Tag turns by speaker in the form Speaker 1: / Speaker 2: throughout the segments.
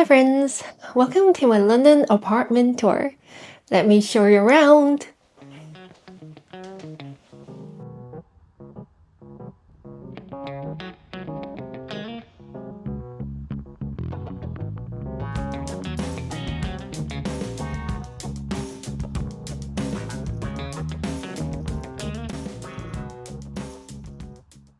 Speaker 1: Hi friends! Welcome to my London apartment tour. Let me show you around.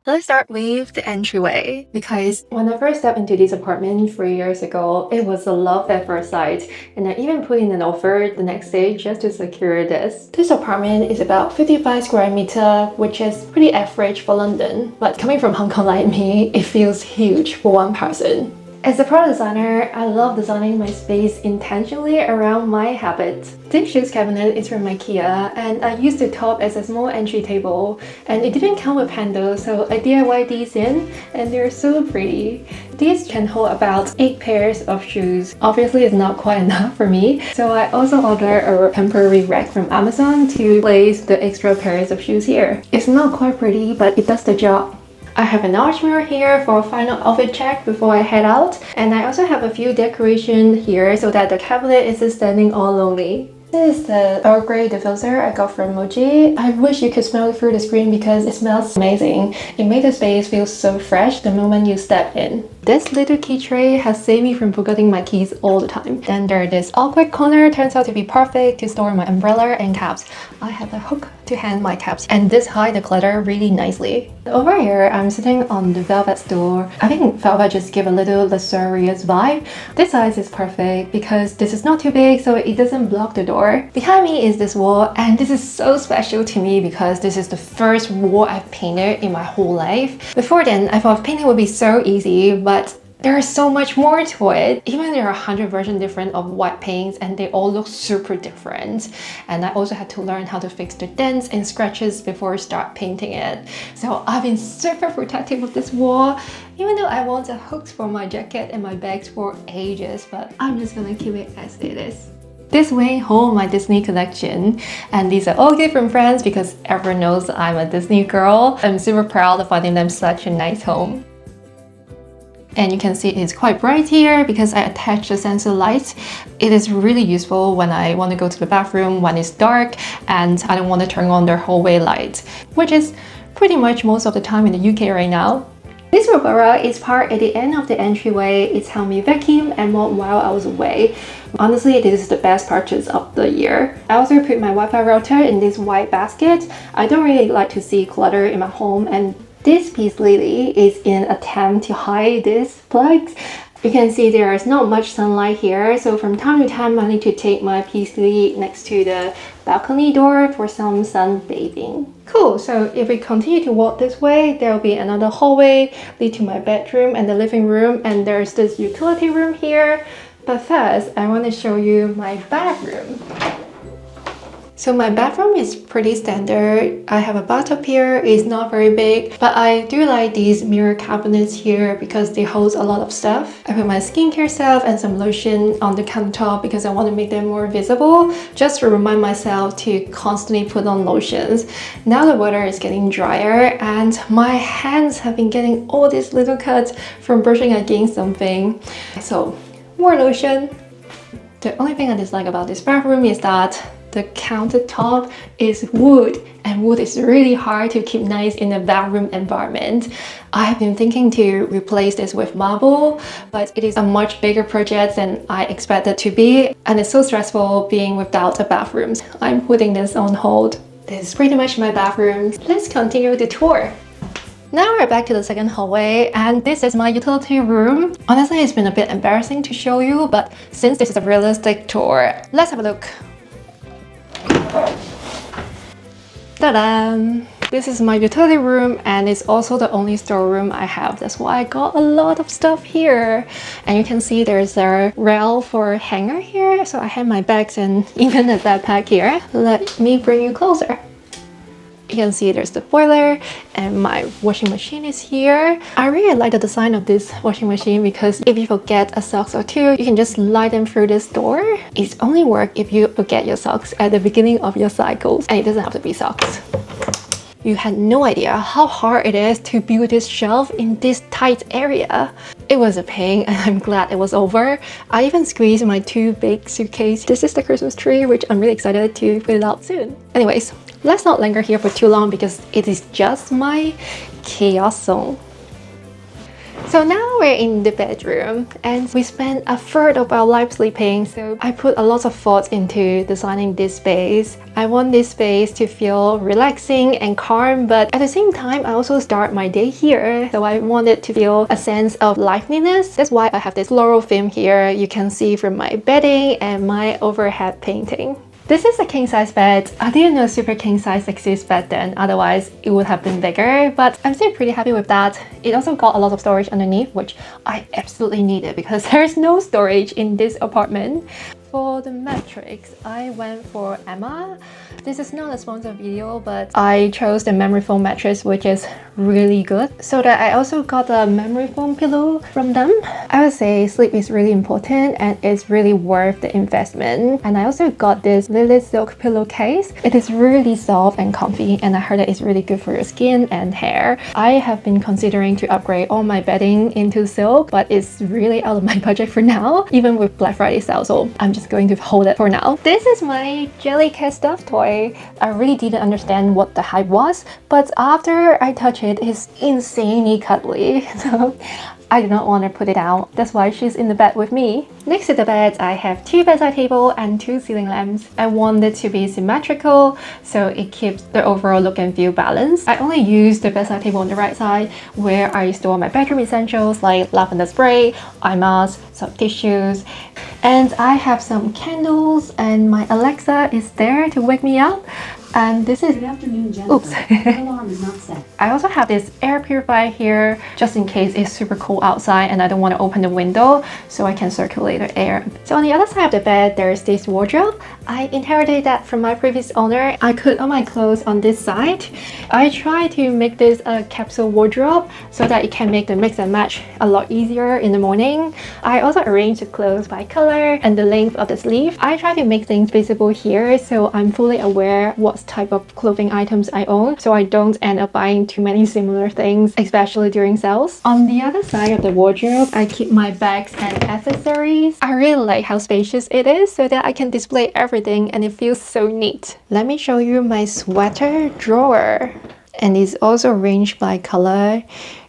Speaker 1: Let's start with the entryway, because when I first stepped into this apartment 3 years ago, it was a love at first sight, and I even put in an offer the next day just to secure this. This apartment is about 55 square meter, which is pretty average for London, but coming from Hong Kong like me, it feels huge for one person. As a product designer, I love designing my space intentionally around my habits. This shoes cabinet is from IKEA, and I used the top as a small entry table, and it didn't come with handles, so I DIY'd these in, and they're so pretty. These can hold about 8 pairs of shoes. Obviously, it's not quite enough for me, so I also ordered a temporary rack from Amazon to place the extra pairs of shoes here. It's not quite pretty, but it does the job. I have an arch mirror here for a final outfit check before I head out, and I also have a few decorations here so that the cabinet isn't standing all lonely. This is the Earl Grey diffuser I got from Muji. I wish you could smell it through the screen because it smells amazing. It made the space feel so fresh the moment you step in. This little key tray has saved me from forgetting my keys all the time. Then there this awkward corner turns out to be perfect to store my umbrella and caps. I have a hook to hang my caps, and this hides the clutter really nicely. Over here, I'm sitting on the velvet stool. I think velvet just gives a little luxurious vibe. This size is perfect because this is not too big, so it doesn't block the door. Behind me is this wall, and this is so special to me because this is the first wall I've painted in my whole life. Before then, I thought painting would be so easy, but there is so much more to it. Even there are 100 versions different of white paints, and they all look super different. And I also had to learn how to fix the dents and scratches before I start painting it. So I've been super protective of this wall, even though I want the hooks for my jacket and my bags for ages, but I'm just gonna keep it as it is. This way holds my Disney collection, and these are all gifts from friends because everyone knows I'm a Disney girl. I'm super proud of finding them such a nice home. And you can see it's quite bright here because I attached the sensor light. It is really useful when I want to go to the bathroom when it's dark and I don't want to turn on the hallway light, which is pretty much most of the time in the UK right now. This rubber is part at the end of the entryway. It's helped me vacuum and mop while I was away. Honestly, this is the best purchase of the year. I also put my Wi-Fi router in this white basket. I don't really like to see clutter in my home, and this piece lately is in an attempt to hide these plugs. You can see there is not much sunlight here, so from time to time I need to take my PC next to the balcony door for some sunbathing. Cool, so if we continue to walk this way, there will be another hallway lead to my bedroom and the living room, and there's this utility room here. But first, I want to show you my bathroom. So my bathroom is pretty standard. I have a bathtub here. It's not very big, but I do like these mirror cabinets here because they hold a lot of stuff. I put my skincare stuff and some lotion on the countertop because I want to make them more visible, just to remind myself to constantly put on lotions. Now the weather is getting drier and my hands have been getting all these little cuts from brushing against something. So more lotion. The only thing I dislike about this bathroom is that the countertop is wood, and wood is really hard to keep nice in a bathroom environment. I have been thinking to replace this with marble, but it is a much bigger project than I expected to be, and it's so stressful being without a bathroom. I'm putting this on hold. This is pretty much my bathroom. Let's continue the tour. Now we're back to the second hallway, and this is my utility room. Honestly, it's been a bit embarrassing to show you, but since this is a realistic tour, let's have a look. Ta-da! This is my utility room, and it's also the only storeroom I have. That's why I got a lot of stuff here. And you can see there's a rail for hanger here, so I have my bags and even a backpack here. Let me bring you closer. You can see there's the boiler, and my washing machine is here. I really like the design of this washing machine because if you forget a socks or two, you can just slide them through this door. It's only work if you forget your socks at the beginning of your cycles, and it doesn't have to be socks. You had no idea how hard it is to build this shelf in this tight area. It was a pain and I'm glad it was over. I even squeezed my 2 big suitcases. This is the Christmas tree, which I'm really excited to put it out soon. Anyways, let's not linger here for too long because it is just my chaos zone. So now we're in the bedroom and we spent a third of our life sleeping, so I put a lot of thought into designing this space. I want this space to feel relaxing and calm, but at the same time I also start my day here, so I wanted to feel a sense of liveliness. That's why I have this floral theme here. You can see from my bedding and my overhead painting. This is a king-size bed. I didn't know super king-size exists back then, otherwise it would have been bigger, but I'm still pretty happy with that. It also got a lot of storage underneath, which I absolutely needed because there's no storage in this apartment. For the mattress, I went for Emma. This is not a sponsored video, but I chose the memory foam mattress, which is really good. So that I also got a memory foam pillow from them. I would say sleep is really important and it's really worth the investment. And I also got this Lily Silk pillowcase. It is really soft and comfy, and I heard that it's really good for your skin and hair. I have been considering to upgrade all my bedding into silk, but it's really out of my budget for now, even with Black Friday sale, so I'm just going to hold it for now. This is my Jellycat stuffed toy. I really didn't understand what the hype was, but after I touch it, it's insanely cuddly. So I do not want to put it down. That's why she's in the bed with me. Next to the bed, I have 2 bedside table and 2 ceiling lamps. I want it to be symmetrical, so it keeps the overall look and feel balanced. I only use the bedside table on the right side, where I store my bedroom essentials like lavender spray, eye mask, soft tissues, and I have some candles, and my Alexa is there to wake me up. And this is...
Speaker 2: Good afternoon, Jennifer.
Speaker 1: Oops.
Speaker 2: The alarm is not set.
Speaker 1: I also have this air purifier here, just in case it's super cold outside and I don't want to open the window, so I can circulate the air. So on the other side of the bed, there's this wardrobe. I inherited that from my previous owner. I put all my clothes on this side. I try to make this a capsule wardrobe so that it can make the mix and match a lot easier in the morning. I also arrange the clothes by color and the length of the sleeve. I try to make things visible here, so I'm fully aware what type of clothing items I own, so I don't end up buying too many similar things, especially during sales. On the other side of the wardrobe, I keep my bags and accessories. I really like how spacious it is, so that I can display everything and it feels so neat. Let me show you my sweater drawer, and it's also arranged by color.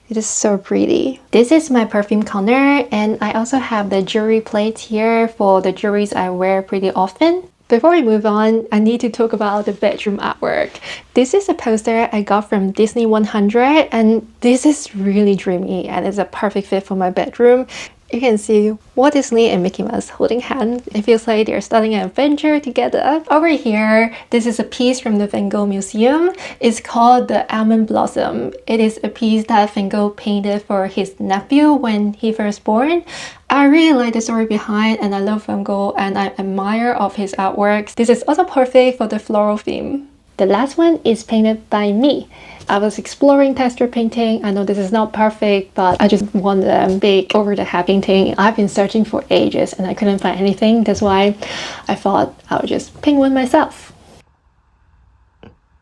Speaker 1: It is so pretty. This is my perfume corner, and I also have the jewelry plate here for the jewelries I wear pretty often. Before we move on, I need to talk about the bedroom artwork. This is a poster I got from Disney 100, and this is really dreamy and it's a perfect fit for my bedroom. You can see Walt Disney and Mickey Mouse holding hands. It feels like they're starting an adventure together. Over here, this is a piece from the Van Gogh Museum. It's called the Almond Blossom. It is a piece that Van Gogh painted for his nephew when he first born. I really like the story behind, and I love Van Gogh and I admire of his artworks. This is also perfect for the floral theme. The last one is painted by me. I was exploring texture painting. I know this is not perfect, but I just want a big over-the-head painting. I've been searching for ages and I couldn't find anything. That's why I thought I would just paint one myself.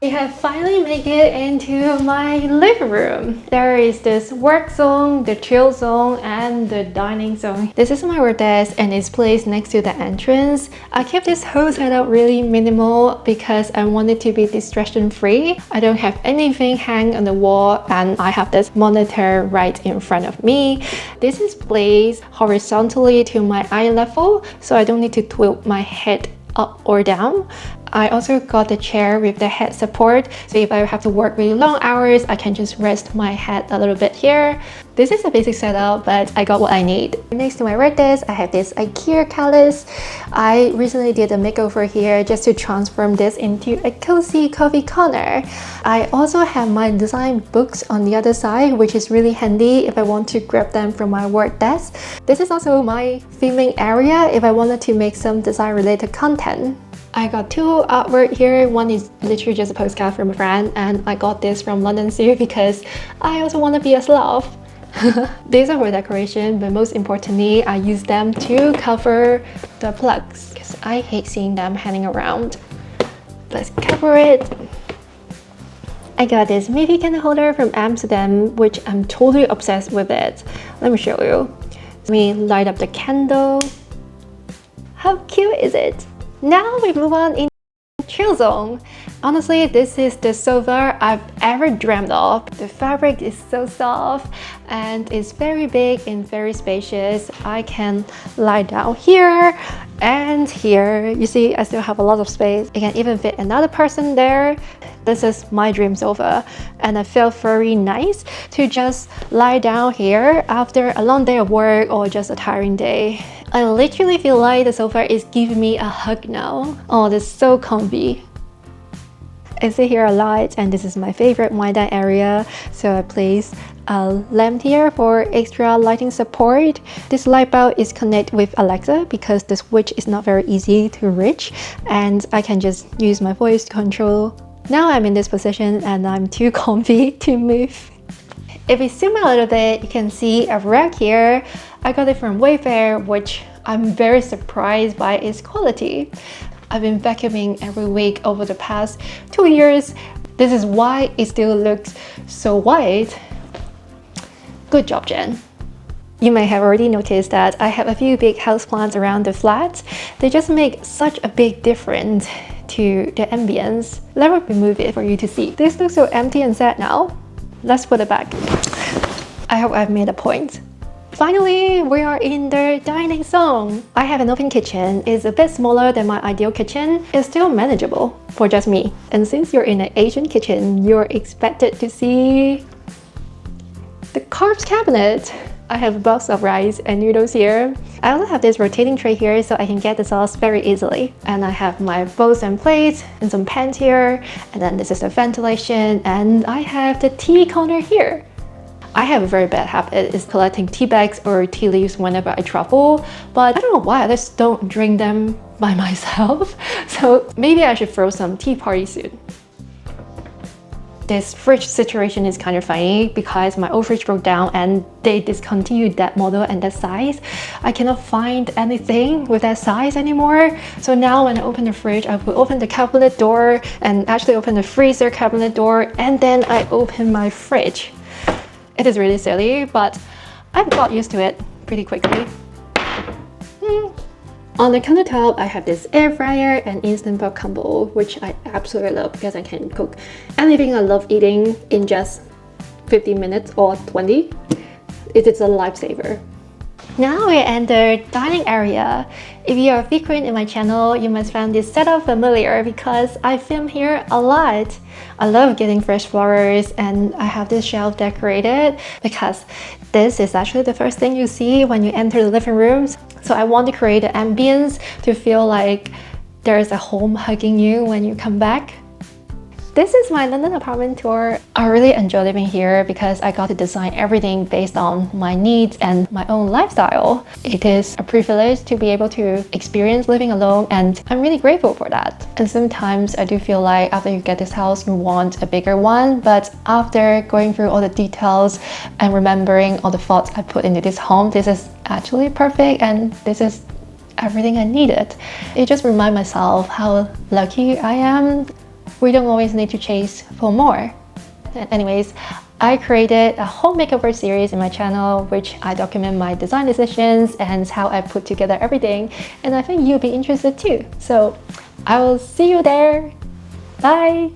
Speaker 1: We have finally made it into my living room. There is this work zone, the chill zone, and the dining zone. This is my work desk and it's placed next to the entrance. I kept this whole setup really minimal because I want it to be distraction free. I don't have anything hanging on the wall, and I have this monitor right in front of me. This is placed horizontally to my eye level, so I don't need to tilt my head up or down. I also got the chair with the head support, so if I have to work really long hours, I can just rest my head a little bit here. This is a basic setup, but I got what I need. Next to my work desk, I have this IKEA callus. I recently did a makeover here just to transform this into a cozy coffee corner. I also have my design books on the other side, which is really handy if I want to grab them from my work desk. This is also my filming area if I wanted to make some design related content. I got 2 artwork here. One is literally just a postcard from a friend, and I got this from London Zoo because I also want to be a sloth. These are for decoration, but most importantly, I use them to cover the plugs because I hate seeing them hanging around. Let's cover it. I got this Mickey candle holder from Amsterdam, which I'm totally obsessed with it. Let me show you. Let me light up the candle. How cute is it? Now we move on in chill zone. Honestly, this is the sofa I've ever dreamed of. The fabric is so soft and it's very big and very spacious. I can lie down here and here. You see, I still have a lot of space. I can even fit another person there. This is my dream sofa, and I feel very nice to just lie down here after a long day of work or just a tiring day. I literally feel like the sofa is giving me a hug now. Oh, this is so comfy. I sit here a lot, and this is my favorite wine dining area, so I place a lamp here for extra lighting support. This light bulb is connected with Alexa because the switch is not very easy to reach, and I can just use my voice to control. Now I'm in this position and I'm too comfy to move. If we zoom out a little bit, you can see a rack here. I got it from Wayfair, which I'm very surprised by its quality. I've been vacuuming every week over the past 2 years. This is why it still looks so white. Good job, Jen. You may have already noticed that I have a few big houseplants around the flat. They just make such a big difference to the ambience. Let me remove it for you to see. This looks so empty and sad now. Let's put it back. I hope I've made a point. Finally, we are in the dining zone. I have an open kitchen. It's a bit smaller than my ideal kitchen. It's still manageable for just me. And since you're in an Asian kitchen, you're expected to see the carbs cabinet. I have a box of rice and noodles here. I also have this rotating tray here so I can get the sauce very easily. And I have my bowls and plates and some pans here. And then this is the ventilation, and I have the tea counter here. I have a very bad habit is collecting tea bags or tea leaves whenever I travel, but I don't know why I just don't drink them by myself. So maybe I should throw some tea party soon. This fridge situation is kind of funny because my old fridge broke down and they discontinued that model and that size. I cannot find anything with that size anymore. So now when I open the fridge, I will open the cabinet door and actually open the freezer cabinet door, and then I open my fridge. It is really silly, but I've got used to it pretty quickly. On the countertop, I have this air fryer and instant pot combo, which I absolutely love because I can cook anything I love eating in just 15 minutes or 20. It is a lifesaver. Now we're in the dining area. If you are frequent in my channel, you must find this setup familiar because I film here a lot. I love getting fresh flowers, and I have this shelf decorated because this is actually the first thing you see when you enter the living rooms. So I want to create an ambience to feel like there's a home hugging you when you come back. This is my London apartment tour. I really enjoy living here because I got to design everything based on my needs and my own lifestyle. It is a privilege to be able to experience living alone, and I'm really grateful for that. And sometimes I do feel like after you get this house, you want a bigger one, but after going through all the details and remembering all the thoughts I put into this home, this is actually perfect, and this is everything I needed. It just reminds myself how lucky I am. We don't always need to chase for more. Anyways, I created a home makeover series in my channel, which I document my design decisions and how I put together everything, and I think you'll be interested too. So I will see you there. Bye!